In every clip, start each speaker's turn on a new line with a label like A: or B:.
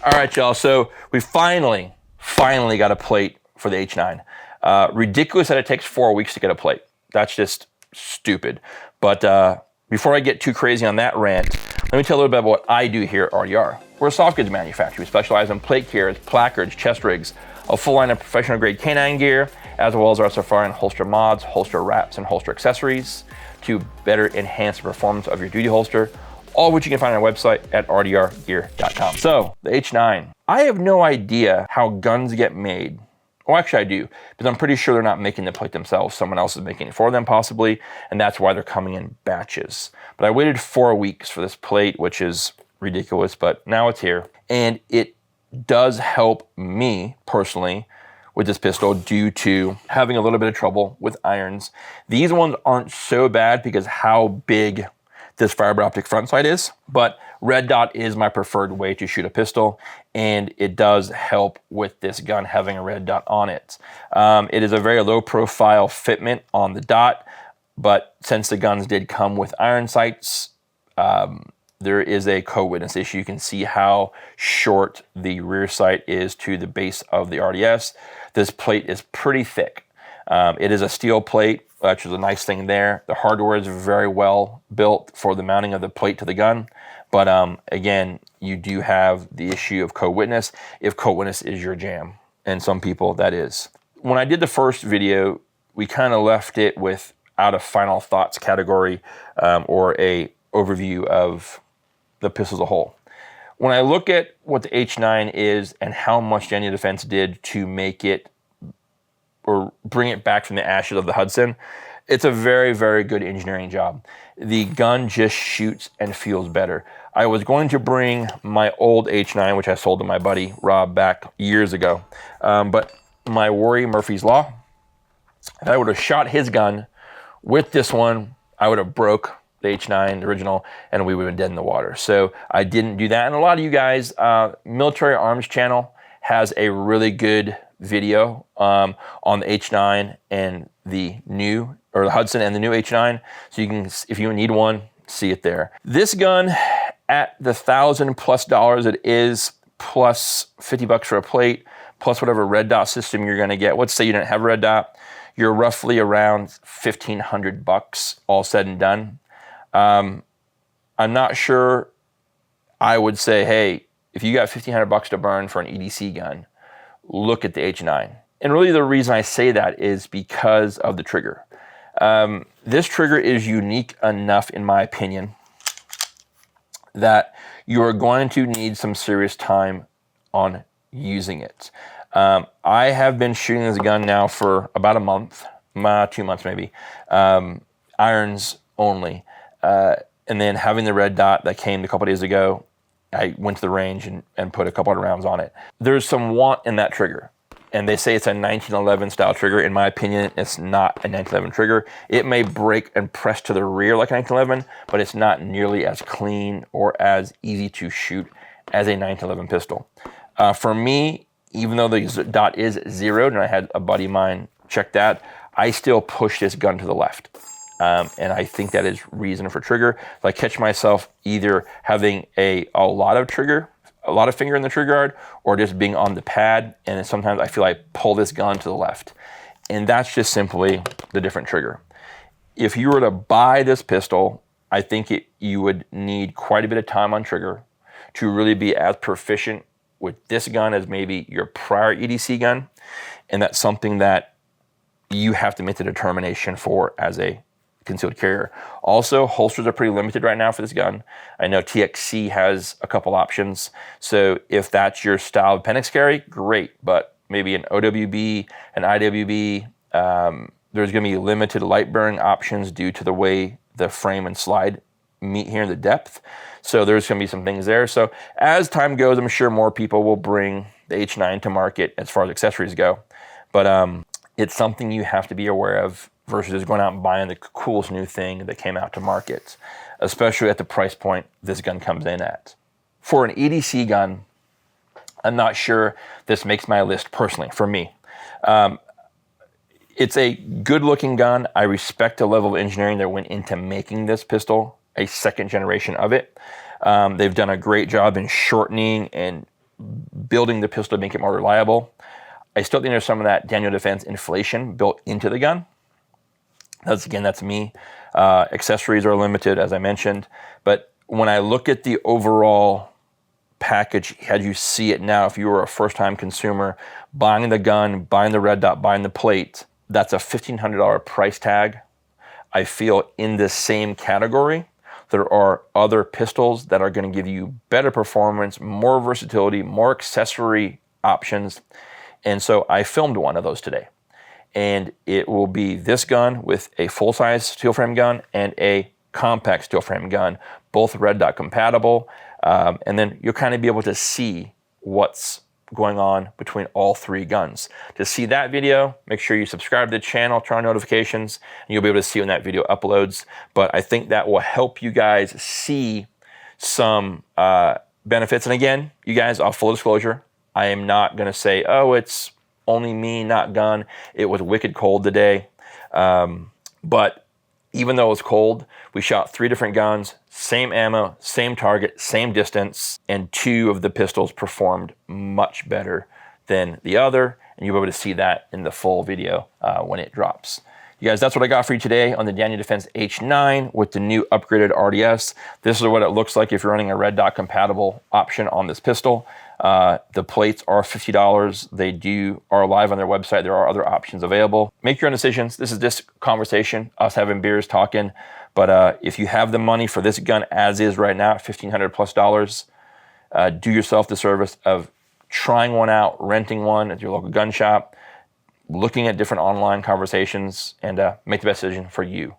A: All right, y'all. So we finally got a plate for the H9. Ridiculous that it takes 4 weeks to get a plate. That's just stupid. But before I get too crazy on that rant, let me tell you a little bit about what I do here at RDR. We're a soft goods manufacturer. We specialize in plate carriers, placards, chest rigs, a full line of professional grade canine gear, as well as our safari and holster mods, holster wraps, and holster accessories to better enhance the performance of your duty holster, all of which you can find on our website at rdrgear.com. So the H9, I have no idea how guns get made. Well, actually I do, because I'm pretty sure they're not making the plate themselves. Someone else is making it for them possibly, and that's why they're coming in batches. But I waited 4 weeks for this plate, which is ridiculous, but now it's here. And it does help me personally with this pistol due to having a little bit of trouble with irons. These ones aren't so bad because how big this fiber optic front sight is, but red dot is my preferred way to shoot a pistol, and it does help with this gun having a red dot on it. It is a very low profile fitment on the dot, but since the guns did come with iron sights, there is a co-witness issue. You can see how short the rear sight is to the base of the RDS. This plate is pretty thick. It is a steel plate, which is a nice thing there. The hardware is very well built for the mounting of the plate to the gun. But again, you do have the issue of co-witness if co-witness is your jam. And some people that is. When I did the first video, we kind of left it without a final thoughts category or a overview of the pistol as a whole. When I look at what the H9 is and how much Genuine Defense did to make it or bring it back from the ashes of the Hudson, it's a very, very good engineering job. The gun just shoots and feels better. I was going to bring my old H9, which I sold to my buddy Rob back years ago, but my worry, Murphy's Law, if I would have shot his gun with this one, I would have broke the H9 the original, and we would have been dead in the water. So I didn't do that. And a lot of you guys, Military Arms channel has a really good video on the H9 and the new, or the Hudson and the new H9. So you can, if you need one, see it there. This gun at the $1,000+ it is, plus $50 for a plate, plus whatever red dot system you're gonna get. Let's say you didn't have a red dot, you're roughly around $1,500 all said and done. I'm not sure I would say, hey, if you got $1,500 to burn for an EDC gun, look at the H9. And really the reason I say that is because of the trigger. This trigger is unique enough, in my opinion, that you are going to need some serious time on using it. I have been shooting this gun now for about a month, 2 months maybe, irons only. And then having the red dot that came a couple days ago, I went to the range and put a couple of rounds on it. There's some want in that trigger. And they say it's a 1911 style trigger. In my opinion, it's not a 1911 trigger. It may break and press to the rear like a 1911, but it's not nearly as clean or as easy to shoot as a 1911 pistol. For me, even though the dot is zeroed, and I had a buddy of mine check that, I still push this gun to the left. And I think that is reason for trigger. So I catch myself either having a lot of finger in the trigger guard, or just being on the pad, and then sometimes I feel I pull this gun to the left. And that's just simply the different trigger. If you were to buy this pistol, I think you would need quite a bit of time on trigger to really be as proficient with this gun as maybe your prior EDC gun. And that's something that you have to make the determination for as a concealed carrier. Also, holsters are pretty limited right now for this gun. I know TXC has a couple options. So if that's your style of appendix carry, great. But maybe an OWB, an IWB, there's gonna be limited light bearing options due to the way the frame and slide meet here in the depth. So there's gonna be some things there. So as time goes, I'm sure more people will bring the H9 to market as far as accessories go. But it's something you have to be aware of versus just going out and buying the coolest new thing that came out to market, especially at the price point this gun comes in at. For an EDC gun, I'm not sure this makes my list personally, for me. It's a good looking gun. I respect the level of engineering that went into making this pistol, a second generation of it. They've done a great job in shortening and building the pistol to make it more reliable. I still think there's some of that Daniel Defense inflation built into the gun. That's me. Accessories are limited, as I mentioned. But when I look at the overall package, as you see it now, if you were a first-time consumer, buying the gun, buying the red dot, buying the plate, that's a $1,500 price tag. I feel in the same category, there are other pistols that are going to give you better performance, more versatility, more accessory options. And so I filmed one of those today. And it will be this gun with a full-size steel frame gun and a compact steel frame gun, both red dot compatible. And then you'll kind of be able to see what's going on between all three guns. To see that video, make sure you subscribe to the channel, turn on notifications, and you'll be able to see when that video uploads. But I think that will help you guys see some benefits. And again, you guys, full disclosure, I am not going to say, oh, it's only me, not gun. It was wicked cold today. But even though it was cold, we shot 3 different guns, same ammo, same target, same distance, and 2 of the pistols performed much better than the other, and you'll be able to see that in the full video when it drops. You guys, that's what I got for you today on the Daniel Defense H9 with the new upgraded RDS. This is what it looks like if you're running a red dot compatible option on this pistol. The plates are $50. They are live on their website. There are other options available. Make your own decisions. This is just conversation, us having beers, talking. But if you have the money for this gun as is right now at $1,500+, do yourself the service of trying one out, renting one at your local gun shop, looking at different online conversations, and make the best decision for you.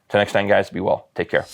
A: Till next time, guys, be well. Take care.